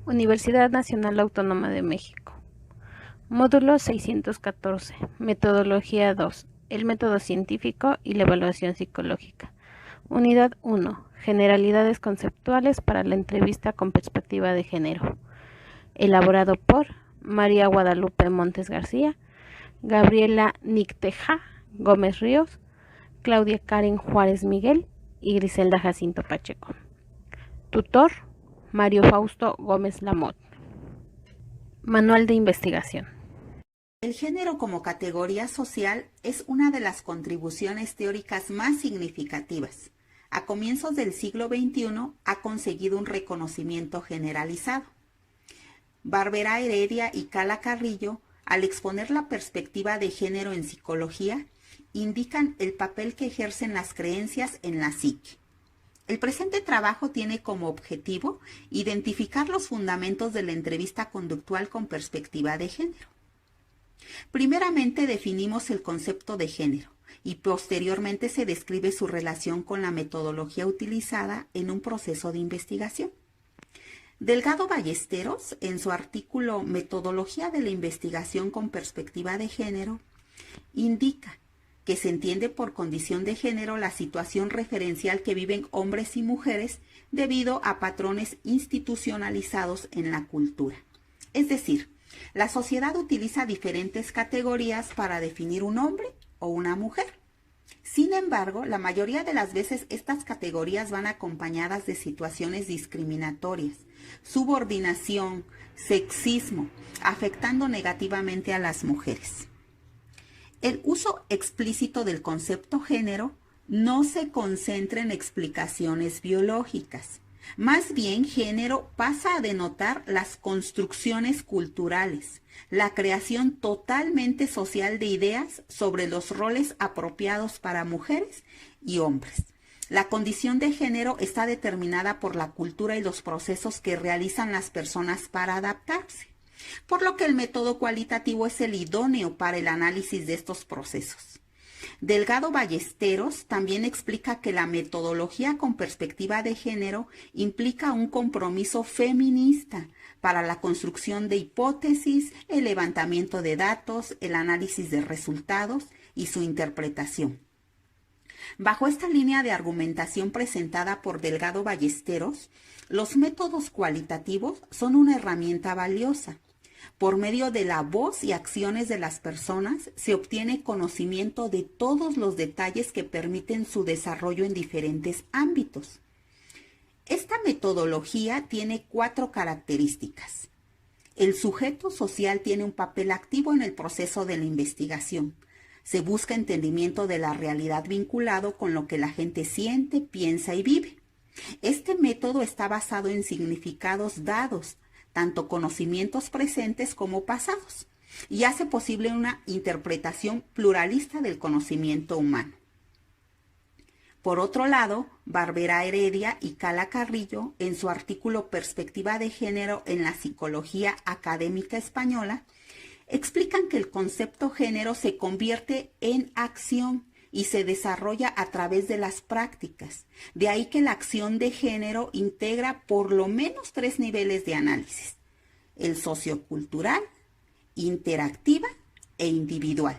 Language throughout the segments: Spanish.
Universidad Nacional Autónoma de México. Módulo 614. Metodología 2. El método científico y la evaluación psicológica. Unidad 1. Generalidades conceptuales para la entrevista con perspectiva de género. Elaborado por María Guadalupe Montes García, Gabriela Nicteja Gómez Ríos, Claudia Karen Juárez Miguel y Griselda Jacinto Pacheco. Tutor, Mario Fausto Gómez Lamot. Manual de investigación. El género como categoría social es una de las contribuciones teóricas más significativas. A comienzos del siglo XXI ha conseguido un reconocimiento generalizado. Barbera Heredia y Cala Carrillo, al exponer la perspectiva de género en psicología, indican el papel que ejercen las creencias en la psique. El presente trabajo tiene como objetivo identificar los fundamentos de la entrevista conductual con perspectiva de género. Primeramente definimos el concepto de género y posteriormente se describe su relación con la metodología utilizada en un proceso de investigación. Delgado Ballesteros, en su artículo Metodología de la investigación con perspectiva de género, indica que se entiende por condición de género la situación referencial que viven hombres y mujeres debido a patrones institucionalizados en la cultura. Es decir, la sociedad utiliza diferentes categorías para definir un hombre o una mujer. Sin embargo, la mayoría de las veces estas categorías van acompañadas de situaciones discriminatorias, subordinación, sexismo, afectando negativamente a las mujeres. El uso explícito del concepto género no se concentra en explicaciones biológicas. Más bien, género pasa a denotar las construcciones culturales, la creación totalmente social de ideas sobre los roles apropiados para mujeres y hombres. La condición de género está determinada por la cultura y los procesos que realizan las personas para adaptarse, por lo que el método cualitativo es el idóneo para el análisis de estos procesos. Delgado Ballesteros también explica que la metodología con perspectiva de género implica un compromiso feminista para la construcción de hipótesis, el levantamiento de datos, el análisis de resultados y su interpretación. Bajo esta línea de argumentación presentada por Delgado Ballesteros, los métodos cualitativos son una herramienta valiosa. Por medio de la voz y acciones de las personas se obtiene conocimiento de todos los detalles que permiten su desarrollo en diferentes ámbitos. Esta metodología tiene 4 características. El sujeto social tiene un papel activo en el proceso de la investigación. Se busca entendimiento de la realidad vinculado con lo que la gente siente, piensa y vive. Este método está basado en significados dados, tanto conocimientos presentes como pasados, y hace posible una interpretación pluralista del conocimiento humano. Por otro lado, Barbera Heredia y Cala Carrillo, en su artículo Perspectiva de género en la psicología académica española, explican que el concepto género se convierte en acción y se desarrolla a través de las prácticas. De ahí que la acción de género integra por lo menos 3 niveles de análisis: el sociocultural, interactiva e individual,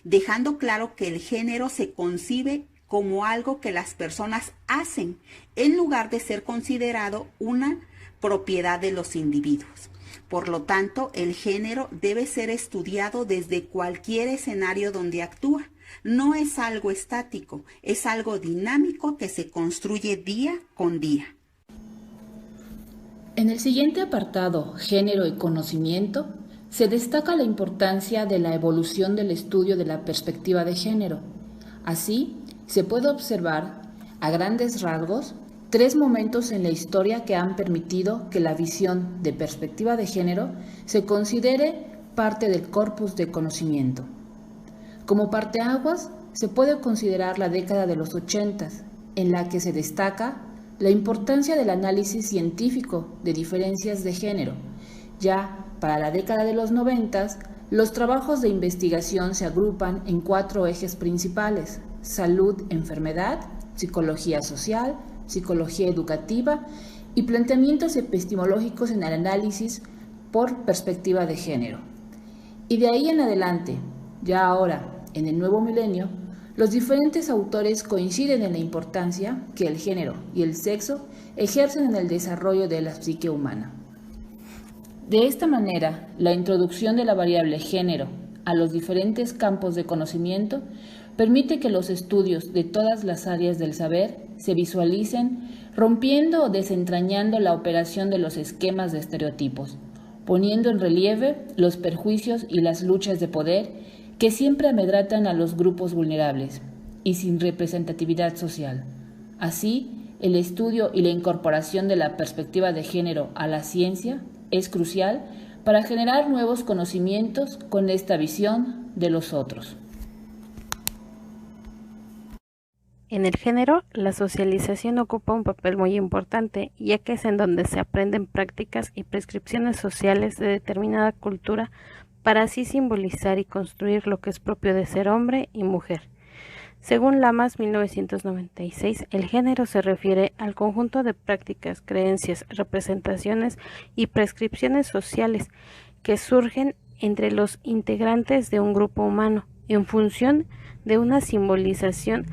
dejando claro que el género se concibe como algo que las personas hacen en lugar de ser considerado una propiedad de los individuos. Por lo tanto, el género debe ser estudiado desde cualquier escenario donde actúa. No es algo estático, es algo dinámico que se construye día con día. En el siguiente apartado, género y conocimiento, se destaca la importancia de la evolución del estudio de la perspectiva de género. Así, se puede observar, a grandes rasgos, 3 momentos en la historia que han permitido que la visión de perspectiva de género se considere parte del corpus de conocimiento. Como parteaguas, se puede considerar la década de los 80, en la que se destaca la importancia del análisis científico de diferencias de género. Ya para la década de los 90, los trabajos de investigación se agrupan en 4 ejes principales: salud, enfermedad, psicología social, psicología educativa y planteamientos epistemológicos en el análisis por perspectiva de género. Y de ahí en adelante, ya ahora, en el nuevo milenio, los diferentes autores coinciden en la importancia que el género y el sexo ejercen en el desarrollo de la psique humana. De esta manera, la introducción de la variable género a los diferentes campos de conocimiento permite que los estudios de todas las áreas del saber se visualicen rompiendo o desentrañando la operación de los esquemas de estereotipos, poniendo en relieve los perjuicios y las luchas de poder que siempre amedratan a los grupos vulnerables y sin representatividad social. Así, el estudio y la incorporación de la perspectiva de género a la ciencia es crucial para generar nuevos conocimientos con esta visión de los otros. En el género, la socialización ocupa un papel muy importante, ya que es en donde se aprenden prácticas y prescripciones sociales de determinada cultura para así simbolizar y construir lo que es propio de ser hombre y mujer. Según Lamas 1996, el género se refiere al conjunto de prácticas, creencias, representaciones y prescripciones sociales que surgen entre los integrantes de un grupo humano en función de una simbolización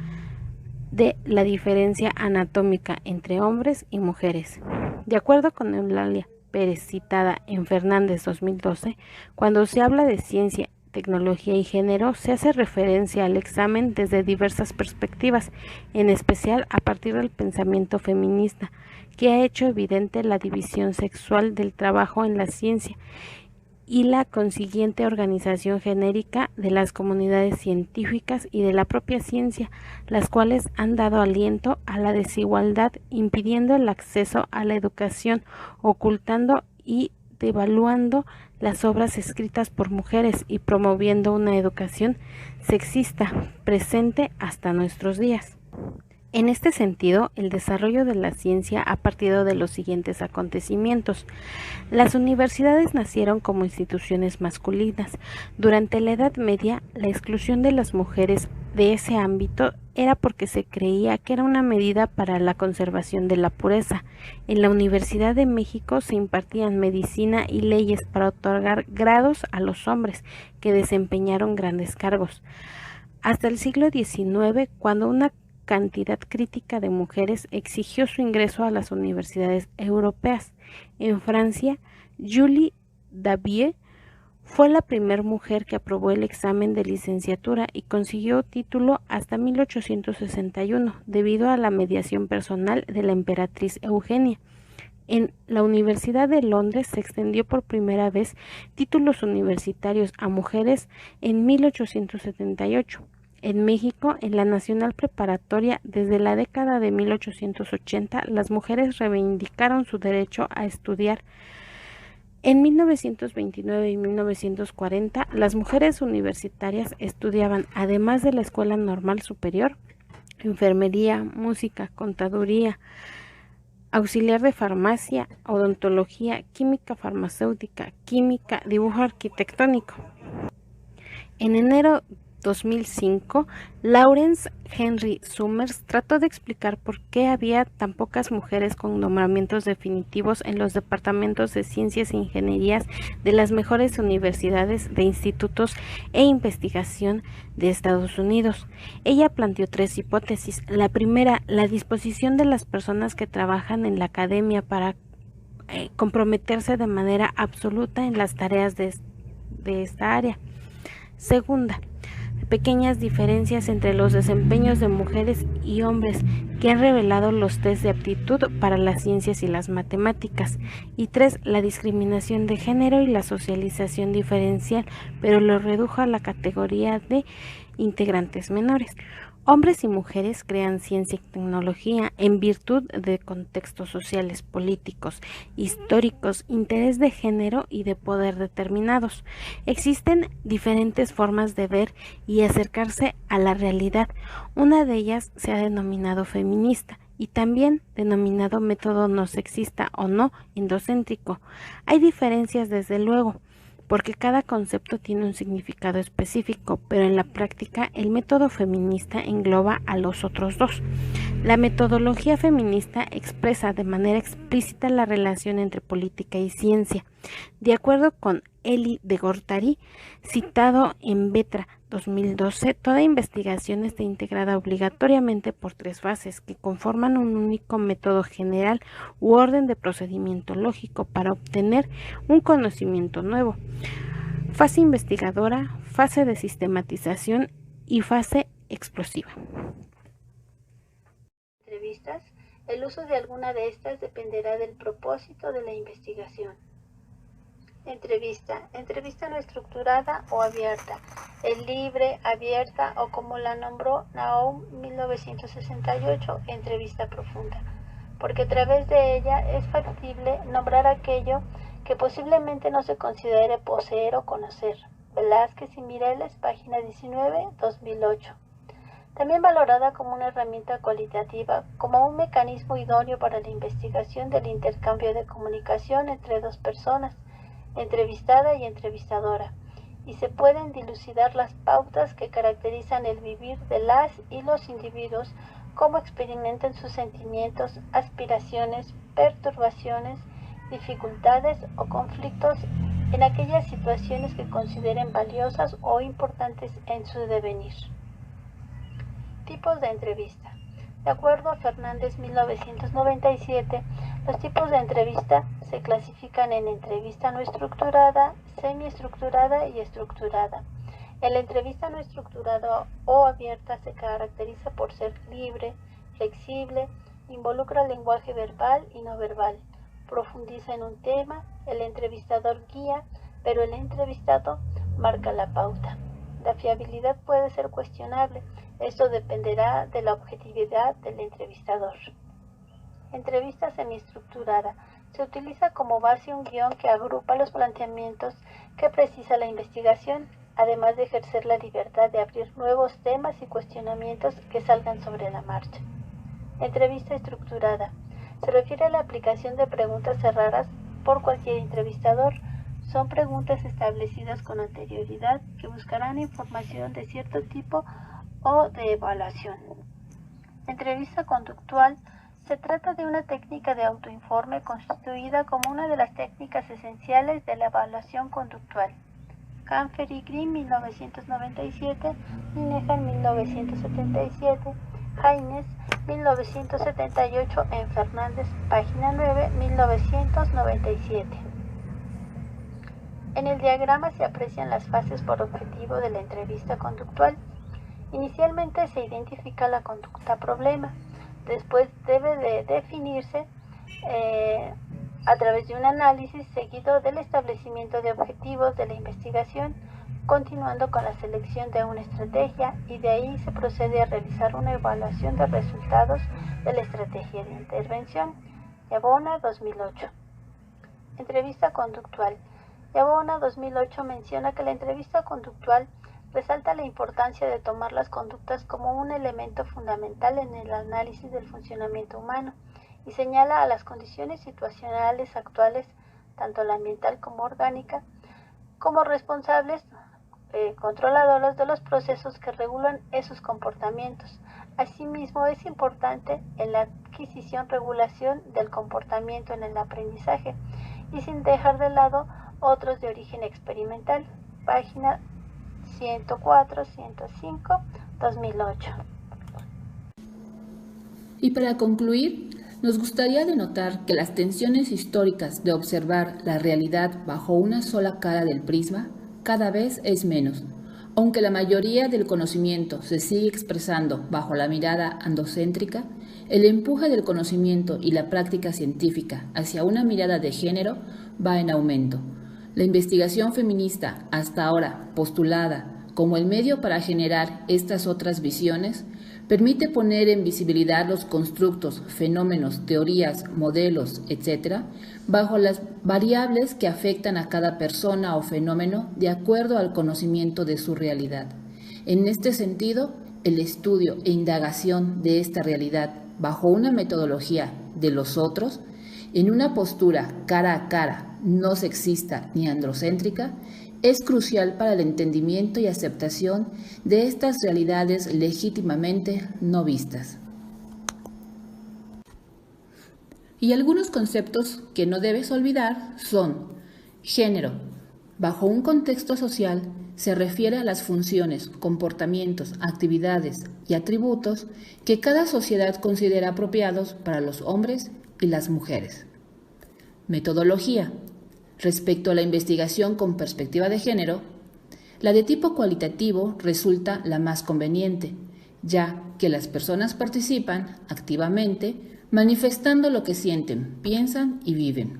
de la diferencia anatómica entre hombres y mujeres. De acuerdo con Eulalia Pérez, citada en Fernández 2012, cuando se habla de ciencia, tecnología y género, se hace referencia al examen desde diversas perspectivas, en especial a partir del pensamiento feminista, que ha hecho evidente la división sexual del trabajo en la ciencia y la consiguiente organización genérica de las comunidades científicas y de la propia ciencia, las cuales han dado aliento a la desigualdad, impidiendo el acceso a la educación, ocultando y devaluando las obras escritas por mujeres y promoviendo una educación sexista presente hasta nuestros días. En este sentido, el desarrollo de la ciencia ha partido de los siguientes acontecimientos. Las universidades nacieron como instituciones masculinas. Durante la Edad Media, la exclusión de las mujeres de ese ámbito era porque se creía que era una medida para la conservación de la pureza. En la Universidad de México se impartían medicina y leyes para otorgar grados a los hombres que desempeñaron grandes cargos. Hasta el siglo XIX, cuando una cantidad crítica de mujeres exigió su ingreso a las universidades europeas. En Francia, Julie Davies fue la primera mujer que aprobó el examen de licenciatura y consiguió título hasta 1861, debido a la mediación personal de la emperatriz Eugenia. En la Universidad de Londres se extendió por primera vez títulos universitarios a mujeres en 1878. En México, en la Nacional Preparatoria, desde la década de 1880, las mujeres reivindicaron su derecho a estudiar. En 1929 y 1940, las mujeres universitarias estudiaban, además de la Escuela Normal Superior, enfermería, música, contaduría, auxiliar de farmacia, odontología, química farmacéutica, química, dibujo arquitectónico. En enero 2005, Lawrence Henry Summers trató de explicar por qué había tan pocas mujeres con nombramientos definitivos en los departamentos de ciencias e ingenierías de las mejores universidades de institutos e investigación de Estados Unidos. Ella planteó tres hipótesis. La primera, la disposición de las personas que trabajan en la academia para comprometerse de manera absoluta en las tareas de esta área. Segunda, pequeñas diferencias entre los desempeños de mujeres y hombres que han revelado los test de aptitud para las ciencias y las matemáticas. Y tres, la discriminación de género y la socialización diferencial, pero lo redujo a la categoría de integrantes menores. Hombres y mujeres crean ciencia y tecnología en virtud de contextos sociales, políticos, históricos, interés de género y de poder determinados. Existen diferentes formas de ver y acercarse a la realidad. Una de ellas se ha denominado feminista y también denominado método no sexista o no endocéntrico. Hay diferencias desde luego, porque cada concepto tiene un significado específico, pero en la práctica el método feminista engloba a los otros dos. La metodología feminista expresa de manera explícita la relación entre política y ciencia. De acuerdo con Elie de Gortari, citado en Vetra 2012, toda investigación está integrada obligatoriamente por tres fases que conforman un único método general u orden de procedimiento lógico para obtener un conocimiento nuevo. Fase investigadora, fase de sistematización y fase explosiva. Entrevistas, el uso de alguna de estas dependerá del propósito de la investigación. Entrevista no estructurada o abierta, es libre, abierta o como la nombró Naum 1968, entrevista profunda, porque a través de ella es factible nombrar aquello que posiblemente no se considere poseer o conocer. Velázquez y Mireles, página 19, 2008. También valorada como una herramienta cualitativa, como un mecanismo idóneo para la investigación del intercambio de comunicación entre dos personas, entrevistada y entrevistadora, y se pueden dilucidar las pautas que caracterizan el vivir de las y los individuos, cómo experimentan sus sentimientos, aspiraciones, perturbaciones, dificultades o conflictos en aquellas situaciones que consideren valiosas o importantes en su devenir. Tipos de entrevista. De acuerdo a Fernández 1997, los tipos de entrevista se clasifican en entrevista no estructurada, semiestructurada y estructurada. La entrevista no estructurada o abierta se caracteriza por ser libre, flexible, involucra lenguaje verbal y no verbal, profundiza en un tema, el entrevistador guía, pero el entrevistado marca la pauta. La fiabilidad puede ser cuestionable. Esto dependerá de la objetividad del entrevistador. Entrevista semiestructurada. Se utiliza como base un guión que agrupa los planteamientos que precisa la investigación, además de ejercer la libertad de abrir nuevos temas y cuestionamientos que salgan sobre la marcha. Entrevista estructurada. Se refiere a la aplicación de preguntas cerradas por cualquier entrevistador. Son preguntas establecidas con anterioridad que buscarán información de cierto tipo o de evaluación. Entrevista conductual. Se trata de una técnica de autoinforme constituida como una de las técnicas esenciales de la evaluación conductual. Canfer y Green 1997, Linehan 1977, Haynes 1978 en Fernández, página 9, 1997. En el diagrama se aprecian las fases por objetivo de la entrevista conductual. Inicialmente se identifica la conducta problema, después debe de definirse a través de un análisis seguido del establecimiento de objetivos de la investigación, continuando con la selección de una estrategia y de ahí se procede a realizar una evaluación de resultados de la estrategia de intervención. Yabona 2008. Entrevista conductual. Yabona 2008 menciona que la entrevista conductual resalta la importancia de tomar las conductas como un elemento fundamental en el análisis del funcionamiento humano y señala a las condiciones situacionales actuales, tanto la ambiental como orgánica, como responsables controladoras de los procesos que regulan esos comportamientos. Asimismo, es importante en la adquisición-regulación del comportamiento en el aprendizaje y sin dejar de lado otros de origen experimental. Página 104, 105, 2008. Y para concluir, nos gustaría denotar que las tensiones históricas de observar la realidad bajo una sola cara del prisma cada vez es menos, aunque la mayoría del conocimiento se sigue expresando bajo la mirada androcéntrica, el empuje del conocimiento y la práctica científica hacia una mirada de género va en aumento. La investigación feminista, hasta ahora postulada como el medio para generar estas otras visiones, permite poner en visibilidad los constructos, fenómenos, teorías, modelos, etc., bajo las variables que afectan a cada persona o fenómeno de acuerdo al conocimiento de su realidad. En este sentido, el estudio e indagación de esta realidad bajo una metodología de los otros, en una postura cara a cara, no sexista ni androcéntrica, es crucial para el entendimiento y aceptación de estas realidades legítimamente no vistas. Y algunos conceptos que no debes olvidar son género. Bajo un contexto social se refiere a las funciones, comportamientos, actividades y atributos que cada sociedad considera apropiados para los hombres y las mujeres. Metodología. Respecto a la investigación con perspectiva de género, la de tipo cualitativo resulta la más conveniente, ya que las personas participan activamente manifestando lo que sienten, piensan y viven.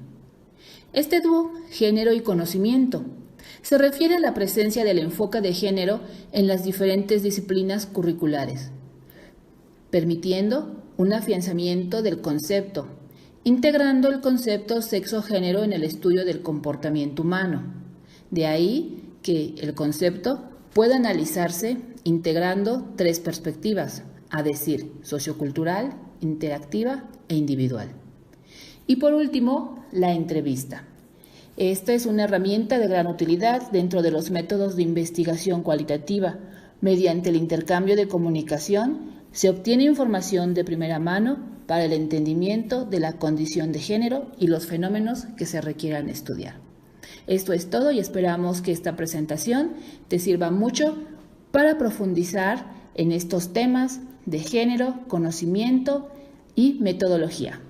Este dúo, género y conocimiento, se refiere a la presencia del enfoque de género en las diferentes disciplinas curriculares, permitiendo un afianzamiento del concepto, integrando el concepto sexo-género en el estudio del comportamiento humano. De ahí que el concepto pueda analizarse integrando 3 perspectivas, a decir, sociocultural, interactiva e individual. Y por último, la entrevista. Esta es una herramienta de gran utilidad dentro de los métodos de investigación cualitativa. Mediante el intercambio de comunicación se obtiene información de primera mano para el entendimiento de la condición de género y los fenómenos que se requieran estudiar. Esto es todo y esperamos que esta presentación te sirva mucho para profundizar en estos temas de género, conocimiento y metodología.